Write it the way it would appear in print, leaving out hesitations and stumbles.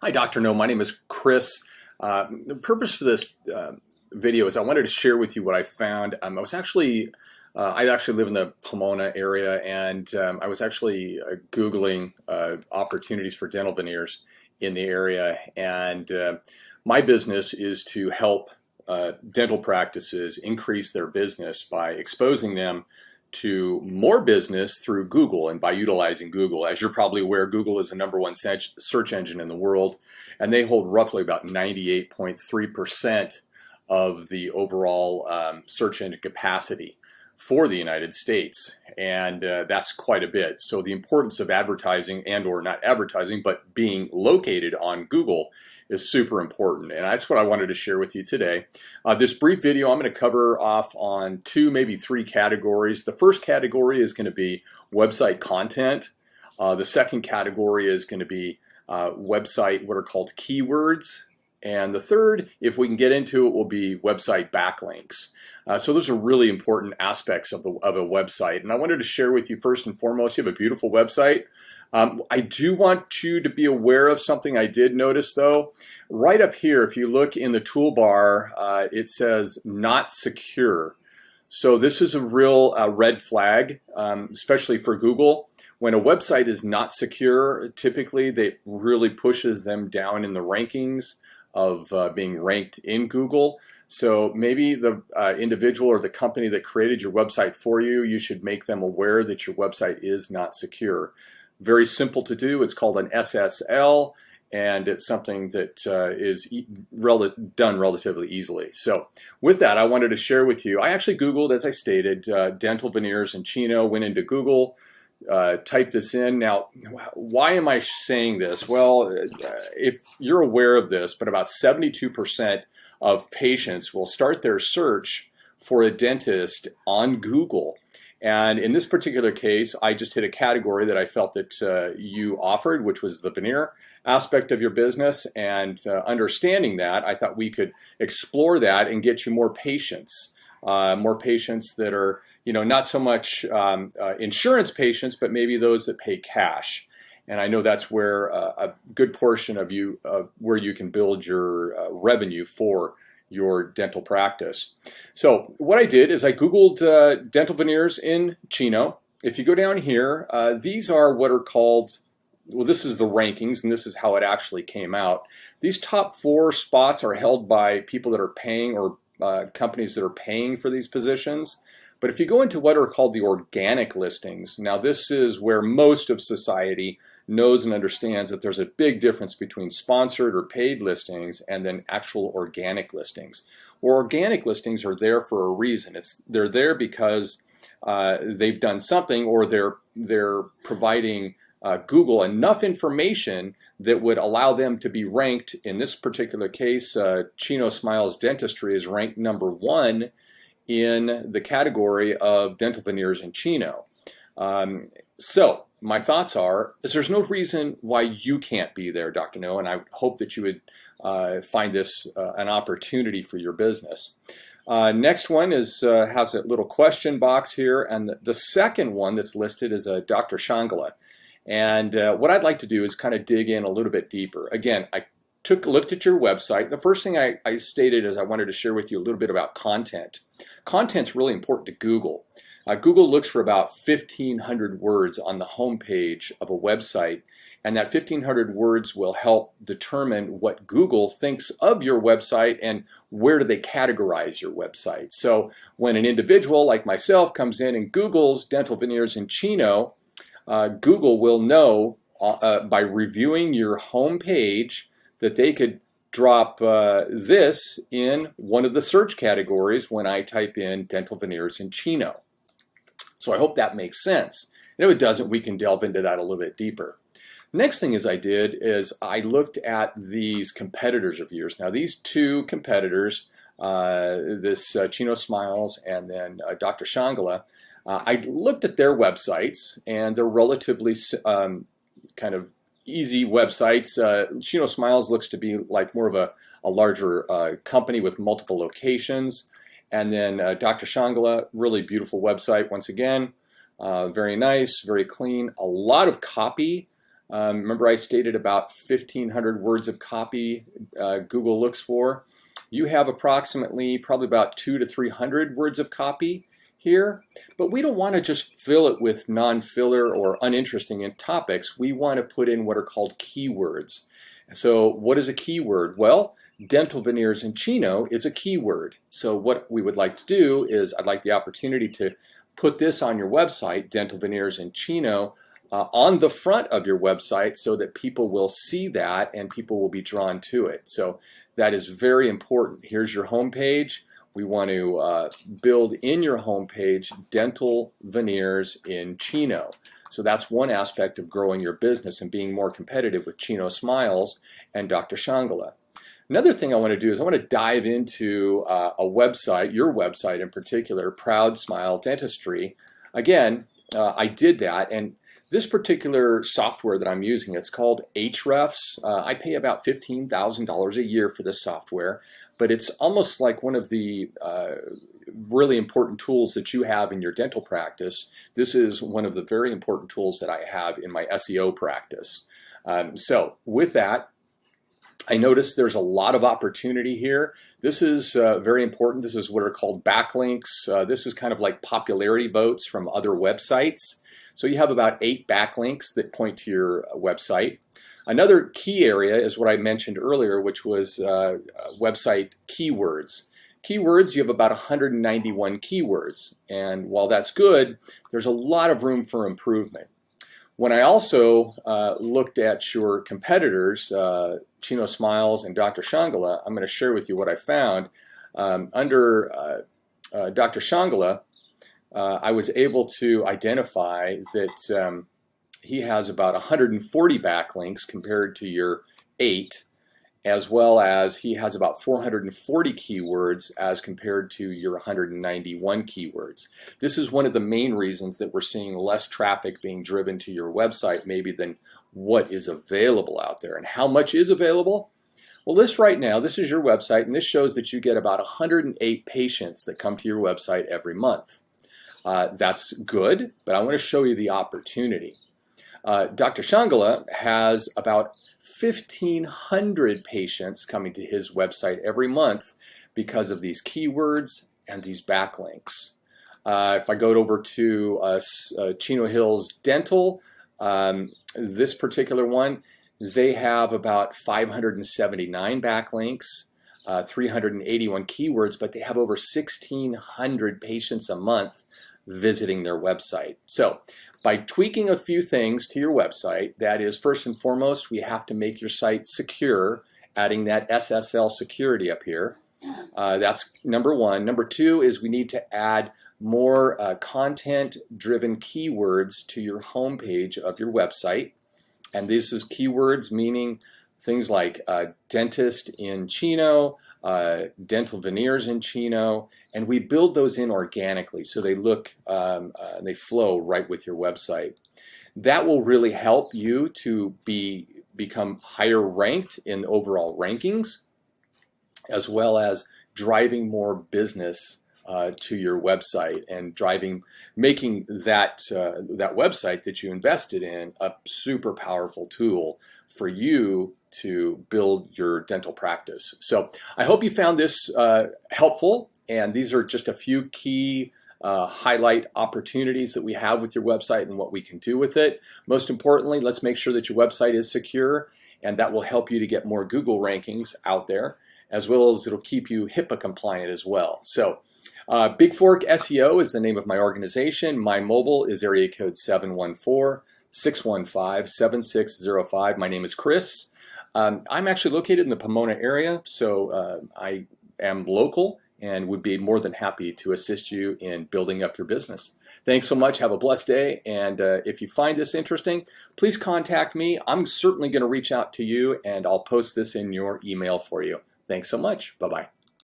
Hi, Dr. No. My name is Chris. The purpose for this video is I wanted to share with you what I found. I actually live in the Pomona area, and I was actually Googling opportunities for dental veneers in the area. And my business is to help dental practices increase their business by exposing them to more business through Google and by utilizing Google. As you're probably aware, Google is the #1 search engine in the world, and they hold roughly about 98.3% of the overall search engine capacity for the United States, and that's quite a bit. So the importance of advertising, and or not advertising, but being located on Google is super important, and that's what I wanted to share with you today. This brief video, I'm going to cover off on 2, maybe 3 categories. The first category is going to be website content. The second category is going to be website, what are called keywords. And the third, if we can get into it, will be website backlinks. So those are really important aspects of a website. And I wanted to share with you first and foremost, you have a beautiful website. I do want you to be aware of something I did notice though. Right up here, if you look in the toolbar, it says not secure. So this is a real red flag, especially for Google. When a website is not secure, typically that really pushes them down in the rankings of being ranked in Google. So maybe the individual or the company that created your website for you, you should make them aware that your website is not secure. Very simple to do. It's called an SSL, and it's something that is done relatively easily. So with that, I wanted to share with you, I actually Googled, as I stated, dental veneers in Chino, went into Google, type this in. Now, why am I saying this? Well, if you're aware of this, but about 72% of patients will start their search for a dentist on Google. And in this particular case, I just hit a category that I felt that you offered, which was the veneer aspect of your business. And understanding that, I thought we could explore that and get you more patients that are, not so much insurance patients, but maybe those that pay cash. And I know that's where a good portion of you, where you can build your revenue for your dental practice. So what I did is I Googled dental veneers in Chino. If you go down here, these are what are called, well, this is the rankings, and this is how it actually came out. These top 4 spots are held by people that are paying, or companies that are paying for these positions. But if you go into what are called the organic listings, now this is where most of society knows and understands that there's a big difference between sponsored or paid listings and then actual organic listings. Well, organic listings are there for a reason. They're there because they've done something, or they're providing Google enough information that would allow them to be ranked. In this particular case, Chino Smiles Dentistry is ranked #1 in the category of dental veneers in Chino. So my thoughts are, there's no reason why you can't be there, Dr. No, and I hope that you would find this an opportunity for your business. Next one is has a little question box here, and the second one that's listed is a Dr. Shangala. And what I'd like to do is kind of dig in a little bit deeper. Again, I looked at your website. The first thing I stated is I wanted to share with you a little bit about content. Content's really important to Google. Google looks for about 1,500 words on the home page of a website, and that 1,500 words will help determine what Google thinks of your website and where do they categorize your website. So when an individual like myself comes in and Googles dental veneers in Chino, Google will know by reviewing your home page that they could drop this in one of the search categories when I type in dental veneers in Chino. So I hope that makes sense. And if it doesn't, we can delve into that a little bit deeper. Next thing I did is I looked at these competitors of yours. Now these 2 competitors, this Chino Smiles and then Dr. Shangala, I looked at their websites, and they're relatively kind of easy websites. Chino Smiles looks to be like more of a larger company with multiple locations. And then Dr. Shangala, really beautiful website once again. Very nice, very clean, a lot of copy. Remember I stated about 1,500 words of copy Google looks for. You have approximately probably about 200 to 300 words of copy here, but we don't want to just fill it with non-filler or uninteresting topics. We want to put in what are called keywords. So what is a keyword? Well, dental veneers in Chino is a keyword. So what we would like to do is I'd like the opportunity to put this on your website, dental veneers in Chino, on the front of your website so that people will see that and people will be drawn to it. So that is very important. Here's your home page. We want to build in your home page dental veneers in Chino. So that's one aspect of growing your business and being more competitive with Chino Smiles and Dr. Shangela. Another thing I want to do is I want to dive into a website, your website in particular, Proud Smile Dentistry. Again, I did that, and this particular software that I'm using, it's called Ahrefs. I pay about $15,000 a year for this software, but it's almost like one of the really important tools that you have in your dental practice. This is one of the very important tools that I have in my SEO practice. So with that, I noticed there's a lot of opportunity here. This is very important. This is what are called backlinks. This is kind of like popularity votes from other websites. So you have about 8 backlinks that point to your website. Another key area is what I mentioned earlier, which was website keywords. Keywords, you have about 191 keywords. And while that's good, there's a lot of room for improvement. When I also looked at your competitors, Chino Smiles and Dr. Shangela, I'm going to share with you what I found. Under Dr. Shangela, I was able to identify that he has about 140 backlinks compared to your 8, as well as he has about 440 keywords as compared to your 191 keywords. This is one of the main reasons that we're seeing less traffic being driven to your website maybe than what is available out there. And how much is available? Well, this right now, this is your website, and this shows that you get about 108 patients that come to your website every month. That's good, but I want to show you the opportunity. Dr. Shangela has about 1,500 patients coming to his website every month because of these keywords and these backlinks. If I go over to Chino Hills Dental, this particular one, they have about 579 backlinks, 381 keywords, but they have over 1,600 patients a month visiting their website. So by tweaking a few things to your website, that is, first and foremost, we have to make your site secure, adding that SSL security up here. That's number one. Number two is we need to add more content-driven keywords to your homepage of your website. And this is keywords meaning things like dentist in Chino, dental veneers in Chino, and we build those in organically so they look, they flow right with your website. That will really help you to become higher ranked in overall rankings, as well as driving more business to your website and making that website that you invested in a super powerful tool for you to build your dental practice. So I hope you found this helpful, and these are just a few key highlight opportunities that we have with your website and what we can do with it. Most importantly, let's make sure that your website is secure, and that will help you to get more Google rankings out there, as well as it'll keep you HIPAA compliant as well. So Big Fork SEO is the name of my organization. My mobile is area code 714-615-7605. My name is Chris. I'm actually located in the Pomona area, so I am local and would be more than happy to assist you in building up your business. Thanks so much. Have a blessed day. And if you find this interesting, please contact me. I'm certainly going to reach out to you, and I'll post this in your email for you. Thanks so much. Bye-bye.